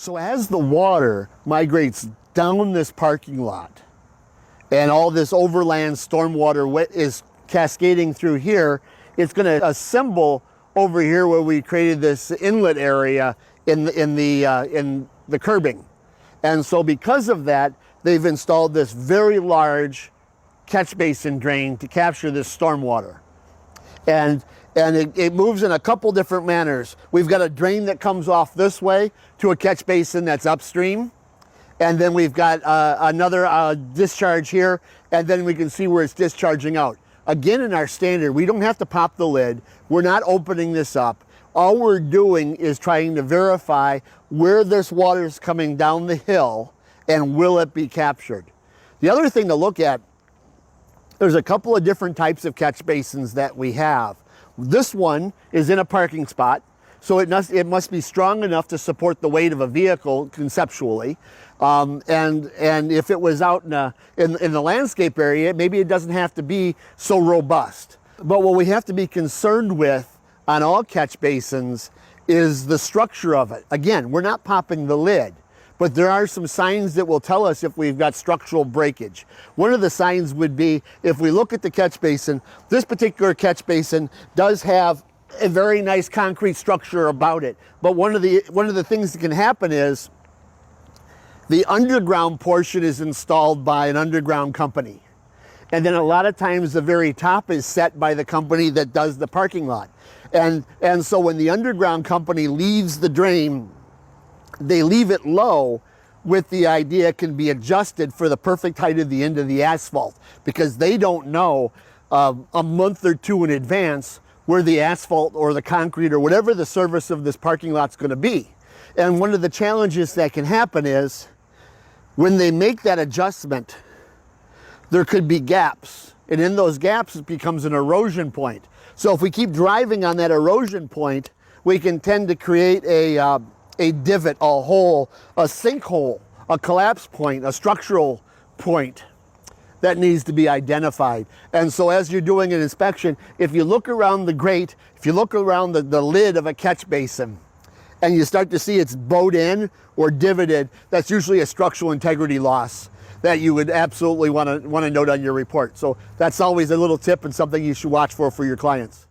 So as the water migrates down this parking lot and all this overland stormwater is cascading through here, it's going to assemble over here where we created this inlet area in the curbing. And so because of that, they've installed this very large catch basin drain to capture this stormwater. And it moves in a couple different manners. We've got a drain that comes off this way to a catch basin that's upstream. And then we've got another discharge here, and then we can see where it's discharging out. Again, in our standard, we don't have to pop the lid. We're not opening this up. All we're doing is trying to verify where this water is coming down the hill and will it be captured. The other thing to look at, there's a couple of different types of catch basins that we have. This one is in a parking spot, so it must be strong enough to support the weight of a vehicle conceptually. And if it was out in the landscape area, maybe it doesn't have to be so robust. But what we have to be concerned with on all catch basins is the structure of it. Again, we're not popping the lid, but there are some signs that will tell us if we've got structural breakage. One of the signs would be, if we look at the catch basin, this particular catch basin does have a very nice concrete structure about it. But one of the things that can happen is the underground portion is installed by an underground company. And then a lot of times the very top is set by the company that does the parking lot. And so when the underground company leaves the drain, they leave it low with the idea it can be adjusted for the perfect height of the end of the asphalt, because they don't know a month or two in advance where the asphalt or the concrete or whatever the surface of this parking lot's going to be. And one of the challenges that can happen is when they make that adjustment, there could be gaps, and in those gaps it becomes an erosion point. So if we keep driving on that erosion point, we can tend to create a divot, a hole, a sinkhole, a collapse point, a structural point that needs to be identified. And so as you're doing an inspection, if you look around the grate, if you look around the lid of a catch basin, and you start to see it's bowed in or divoted, that's usually a structural integrity loss that you would absolutely want to note on your report. So that's always a little tip and something you should watch for your clients.